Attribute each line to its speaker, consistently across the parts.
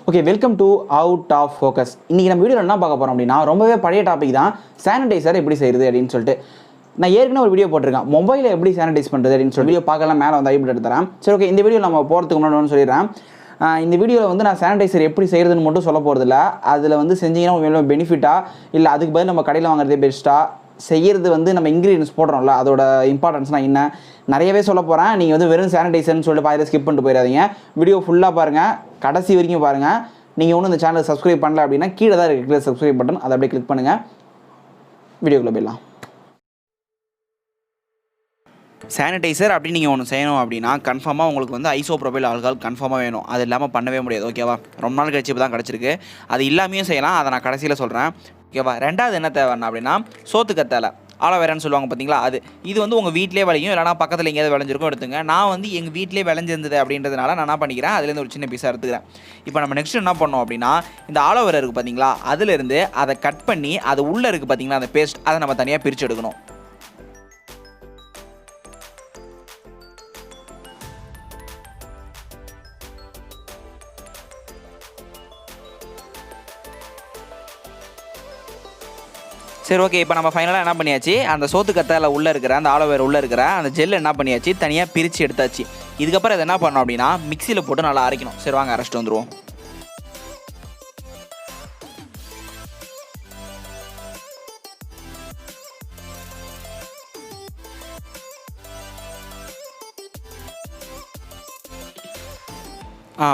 Speaker 1: Okay, welcome to out of focus. இன்றைக்கி நம்ம வீடியோவில் என்ன பார்க்க போகிறோம் அப்படின்னா, ரொம்பவே பழைய டாபிக் தான், சானிடைசர் எப்படி செய்கிறது அப்படின்னு சொல்லிட்டு. நான் ஏற்கனவே ஒரு வீடியோ போட்டிருக்கேன், மொபைலில் எப்படி சானிடைஸ் பண்ணுறது அப்படின்னு சொல்லி. வீடியோ பார்க்கலாம், மேலே வந்து ஐபிள் எடுத்து தரேன். சரி, ஓகே, இந்த வீடியோ நம்ம போகிறதுக்கு முன்னாடி சொல்லிடுறேன். இந்த வீடியோவில் வந்து நான் சானிடைசர் எப்படி செய்கிறதுன்னு மட்டும் சொல்ல போகிறதில்ல. அதில் வந்து செஞ்சிங்கன்னா உங்களுக்கு பெனிஃபிட்டாக இல்லை அதுக்கு பதில் நம்ம கடையில் வாங்குறதே பெஸ்ட்டாக, செய்கிறது வந்து நம்ம இன்க்ரீடியன்ஸ் போடுறோம்ல அதோட இம்பார்ட்டன்ஸ்னால் என்ன நிறையவே சொல்ல போகிறேன். நீங்கள் வந்து வெறும் சானிடைசர்னு சொல்லிட்டு பாதியில் ஸ்கிப் பண்ணிட்டு போயிடாதீங்க. வீடியோ ஃபுல்லாக பாருங்கள், கடைசி வரைக்கும் பாருங்கள். நீங்கள் ஒன்றும் இந்த சேனலை சப்ஸ்கிரைப் பண்ணல அப்படின்னா கீழே தான் இருக்கிற சப்ஸ்கிரைப் பட்டன், அதை அப்படியே கிளிக் பண்ணுங்கள். வீடியோக்குள்ளே போயிடலாம். சானிடைசர் அப்படி நீங்கள் ஒன்று செய்யணும் அப்படின்னா கன்ஃபார்மாக உங்களுக்கு வந்து ஐசோப்ரோபைல் ஆல்கஹால் கன்ஃபார்மாக வேணும். அது இல்லாமல் பண்ணவே முடியாது. ஓகேவா? ரொம்ப நாள் கழிச்சு இப்போ தான் கிடச்சிருக்கு. அது இல்லாமையும் செய்யலாம், அதை நான் கடைசியில் சொல்கிறேன். ஓகேவா? ரெண்டாவது என்ன தேவைன்னா அப்படின்னா சோத்துக்கத்தாழை, ஆலோவேரான்னு சொல்லுவாங்க பார்த்தீங்களா, அது. இது வந்து உங்கள் வீட்டிலே விளையும், இல்லைனா பக்கத்தில் எங்கேயாவது விளைஞ்சிருக்கும் எடுத்துங்க. நான் வந்து எங்கள் வீட்டிலே விளைஞ்சிருந்தது அப்படின்றதுனால நான் என்ன பண்ணிக்கிறேன், அதுலேருந்து ஒரு சின்ன பீஸாக எடுத்துக்கிறேன். இப்போ நம்ம நெக்ஸ்ட் என்ன பண்ணோம் அப்படின்னா, இந்த ஆலோவேரா இருக்குது பார்த்தீங்களா, அதுலேருந்து அதை கட் பண்ணி அது உள்ளே இருக்குது பார்த்தீங்களா அந்த பேஸ்ட், அதை நம்ம தனியாக பிரித்து எடுக்கணும். சரி, ஓகே, இப்போ நம்ம ஃபைனலாக என்ன பண்ணியாச்சு, அந்த சோத்துக்கத்தாழை உள்ளே இருக்கிற அந்த ஆலோவேரா உள்ளே இருக்கிற அந்த ஜெல் என்ன பண்ணியாச்சு, தனியாக பிரித்து எடுத்தாச்சு. இதுக்கப்புறம் அதை என்ன பண்ணோம் அப்படின்னா மிக்சியில் போட்டு நல்லா அரைக்கணும். சரி, வாங்க அரைச்சிட்டு வந்துடுவோம்.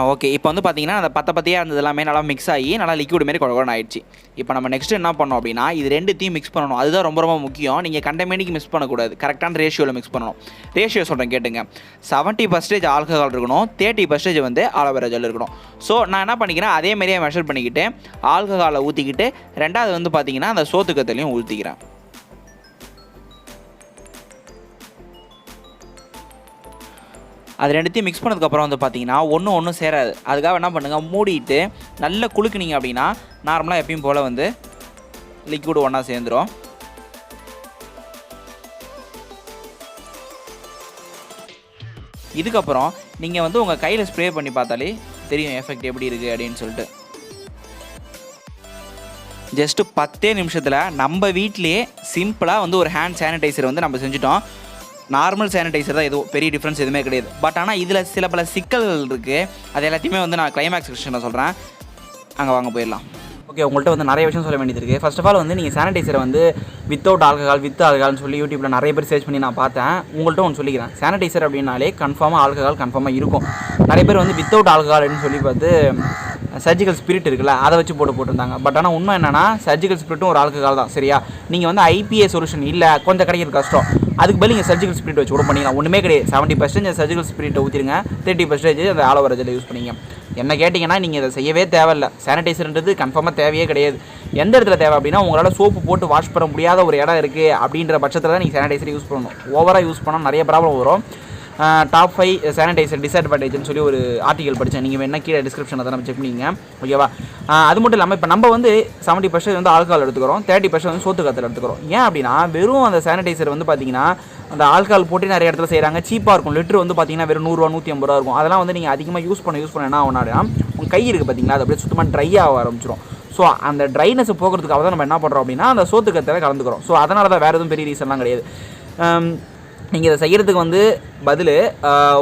Speaker 1: ஓகே, இப்போ வந்து பார்த்தீங்கன்னா அந்த பத்தியாக இருந்தது எல்லாமே நல்லா மிக்ஸ் ஆகி நல்லா லிக்விட் மாரி குழகுன்னு ஆயிடுச்சு. இப்போ நம்ம நெக்ஸ்ட் என்ன பண்ணோம் அப்படின்னா, இது ரெண்டுத்தையும் மிக்ஸ் பண்ணணும். அதுதான் ரொம்ப ரொம்ப முக்கியம். நீங்கள் கண்டமேனிக்கு மிக்ஸ் பண்ணக்கூடாது, கரெக்டான ரேஷியோவில் மிக்ஸ் பண்ணணும். ரேஷியோ சொல்கிறேன் கேட்டுங்க. 70% ஆல்கஹால் இருக்கணும், 30% வந்து ஆலோவேரா ஜெல் இருக்கணும். ஸோ நான் என்ன பண்ணிக்கிறேன், அதே மாதிரியே மெஷர் பண்ணிக்கிட்டு ஆல்கஹாலை ஊற்றிக்கிட்டு ரெண்டாவது வந்து பார்த்தீங்கன்னா அந்த சோத்துக்கத்தையும் ஊற்றிக்கிறேன். அது ரெண்டுத்தையும் மிக்ஸ் பண்ணதுக்கப்புறம் வந்து பார்த்தீங்கன்னா ஒன்றும் சேராது. அதுக்காக என்ன பண்ணுங்கள், மூடிட்டு நல்லா குலுக்குனீங்க அப்படின்னா நார்மலாக எப்பயும் போல் வந்து லிக்விட் ஒன்றா சேர்ந்துடும். இதுக்கப்புறம் நீங்கள் வந்து உங்கள் கையில் ஸ்ப்ரே பண்ணி பார்த்தாலே தெரியும் எஃபெக்ட் எப்படி இருக்குது அப்படின்னு சொல்லிட்டு. ஜஸ்ட்டு 10 நிமிஷத்தில் நம்ம வீட்டிலேயே சிம்பிளாக வந்து ஒரு ஹேண்ட் சானிடைசர் வந்து நம்ம செஞ்சுட்டோம். நார்மல் சானிடைசர் தான், எதுவும் பெரிய டிஃப்ரென்ஸ் எதுவுமே கிடையாது. பட் ஆனால் இதில் சில பல சிக்கல்கள் இருக்குது. அது எல்லாத்தையுமே வந்து நான் கிளைமேக்ஸ் செக்ஷனில் சொல்கிறேன். அங்கே வாங்க போயிடலாம். ஓகே, உங்கள்கிட்ட வந்து நிறைய விஷயம் சொல்ல வேண்டியது இருக்குது. ஃபர்ஸ்ட் ஆஃப் ஆல் வந்து நீங்கள் சானிடைசரை வந்து வித்தவுட் ஆல்கஹால் வித் ஆல்கஹால்னு சொல்லி யூடியூப்பில் நிறைய பேர் சர்ச் பண்ணி நான் பார்த்தேன். உங்கள்கிட்ட ஒன்று சொல்லிக்கிறேன், சானிடைசர் அப்படின்னாலே கன்ஃபார்மாக ஆல்கஹால் கன்ஃபார்மாக இருக்கும். நிறைய பேர் வந்து வித்தவுட் ஆல்கஹால்னு சொல்லி பார்த்து சர்ஜிக்கல் ஸ்பிரிட் இருக்குல்ல அதை வச்சு போட்டிருந்தாங்க. பட் ஆனால் உண்மை என்னென்னா சர்ஜிக்கல் ஸ்பிரிட்டும் ஒரு ஆல்கஹால் தான். சரியா? நீங்கள் வந்து ஐபிஏ சொல்யூஷன் இல்லை, கொஞ்சம் கிடைக்கிறது கஷ்டம், அதுக்கு பதில் நீங்கள் சர்ஜிக்கல் ஸ்பிரிட் வச்சு கூட பண்ணிக்கலாம். ஒன்றுமே கிடையாது. 70% சர்ஜிக்கல் ஸ்பிரிட்டை ஊற்றிடுங்க, 30% அந்த ஆலோவேரா ஜெல்லை யூஸ் பண்ணிங்க. என்ன கேட்டிங்கன்னா நீங்கள் இதை செய்யவே தேவையில்லை. சானிடைசர்ன்றது கன்ஃபார்மாக தேவையே கிடையாது. எந்த இடத்துல தேவை அப்படின்னா, உங்களால் சோப்பு போட்டு வாஷ் பண்ண முடியாத ஒரு இடம் இருக்குது அப்படின்ற பட்சத்தில் தான் நீங்கள் சானிடைசர் யூஸ் பண்ணணும். ஓவராக யூஸ் பண்ணால் நிறைய ப்ராப்ளம் வரும். டாப் 5 சானிடைசர் டிஸ்அட்வான்டேஜ்னு சொல்லி ஒரு ஆர்டிகல் படித்தேன். நீங்கள் வேணால் கீழே டிஸ்கிரிப்ஷனில் தான் நம்ம செக் பண்ணிங்க. ஓகேவா? அது மட்டும் இல்லாமல் இப்போ நம்ம வந்து 70% வந்து ஆல்கஹால் எடுத்துக்கிறோம், 30% வந்து சோத்துக்கத்தாழை எடுத்துக்கிறோம். ஏன் அப்படின்னா வெறும் அந்த சானிடைசர் வந்து பார்த்தீங்கன்னா அந்த ஆல்கஹால் போட்டு நிறைய இடத்துல செய்கிறாங்க, சீப்பாக இருக்கும். லிட்டர் வந்து பார்த்தீங்கன்னா வெறும் 100 ரூபா 150 ரூபா இருக்கும். அதெல்லாம் வந்து நீங்கள் அதிகமாக யூஸ் பண்ண என்ன ஆகும்னா உங்கள் கை இருக்குது பார்த்தீங்களா, அது அப்படியே சுத்தமாக ட்ரை ஆக ஆரம்பிச்சிடும். ஸோ அந்த ட்ரைனஸை போகிறதுக்காக தான் நம்ம என்ன பண்ணுறோம் அப்படின்னா அந்த சோத்துக்கத்தாழை கலந்துக்கிறோம். ஸோ அதனால தான் வேறு எதுவும் பெரிய ரீசன்லாம் கிடையாது. நீங்கள் இதை செய்கிறதுக்கு வந்து பதில்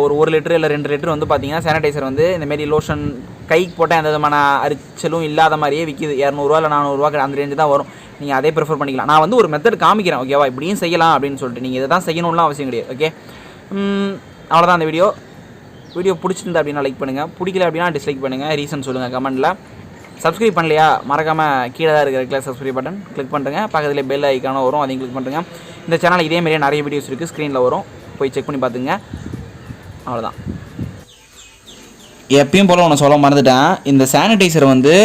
Speaker 1: ஒரு 1 லிட்டர் இல்லை 2 லிட்டர் வந்து பார்த்தீங்கன்னா சானிடைசர் வந்து இந்தமாரி லோஷன் கைக்கு போட்டால் எந்த விதமான அரிச்சலும் இல்லாத மாதிரியே விற்கிது. 200 இல்லை 400 அந்த ரேஞ்சு தான் வரும். நீங்கள் அதே ப்ரிஃபர் பண்ணிக்கலாம். நான் வந்து ஒரு மெத்தட் காமிக்கிறேன். ஓகேவா? இப்படியும் செய்யலாம் அப்படின்னு சொல்லிட்டு. நீங்கள் இதை தான் செய்யணும்லாம் அவசியம் கிடையாது. ஓகே, அவ்வளோதான் அந்த வீடியோ பிடிச்சிருந்தா அப்படின்னா லைக் பண்ணுங்கள், பிடிக்கல அப்படின்னா டிஸ்லைக் பண்ணுங்கள், ரீசன் சொல்லுங்கள் கமெண்ட்டில். சப்ஸ்கிரைப் பண்ணலையா மறக்காமல் கீழே தான் இருக்கிற சப்ஸ்கிரைப் பட்டன் கிளிக் பண்ணுறேங்க. பக்கத்தில் பெல் ஐக்கானும் வரும், அதையும் கிளிக் பண்ணுறேங்க. இந்த சேனல் இதேமாரியே நிறைய வீடியோஸ் இருக்குது, ஸ்க்ரீனில் வரும், போய் செக் பண்ணி பார்த்துங்க. அவ்வளோதான். எப்பயும் போல் ஒன்று சொல்ல மறந்துட்டேன், இந்த சானிடைசர் வந்து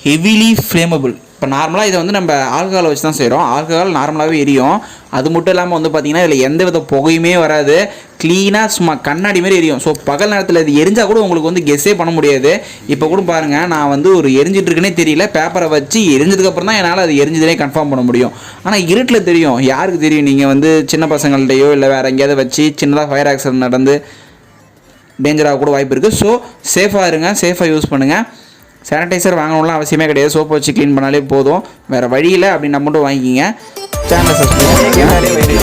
Speaker 1: ஹெவிலி ஃப்ளேமபிள். இப்போ நார்மலாக இதை வந்து நம்ம ஆல்கஹாலை வச்சு தான் செய்கிறோம். ஆல்கஹால் நார்மலாகவே எரியும். அது மட்டும் இல்லாமல் வந்து பார்த்திங்கன்னா இதில் எந்த வித புகையுமே வராது, க்ளீனாக சும்மா கண்ணாடி மாதிரி எரியும். ஸோ பகல் நேரத்தில் இது எரிஞ்சால் கூட உங்களுக்கு வந்து கெஸ்ஸே பண்ண முடியாது. இப்போ கூட பாருங்கள், நான் வந்து ஒரு எரிஞ்சிட்ருக்குன்னே தெரியல, பேப்பரை வச்சு எரிஞ்சதுக்கப்புறம் தான் என்னால் அது எரிஞ்சதுனே கன்ஃபார்ம் பண்ண முடியும். ஆனால் இருட்டில் தெரியும், யாருக்கு தெரியும்? நீங்கள் வந்து சின்ன பசங்கள்டையோ இல்லை வேறு எங்கேயாவது வச்சு சின்னதாக ஃபயர் ஆக்சிடென்ட் நடந்து டேஞ்சராக கூட வாய்ப்பு இருக்குது. ஸோ சேஃபாக இருங்க, சேஃபாக யூஸ் பண்ணுங்கள். சானிடைசர் வாங்கணும்லாம் அவசியமே கிடையாது, சோப்பு வச்சு க்ளீன் பண்ணாலே போதும். வேறு வழியில் அப்படின்னா மட்டும் வாங்கிக்கிங்க. சேனலை சப்ஸ்கிரைப் பண்ணுங்கள்.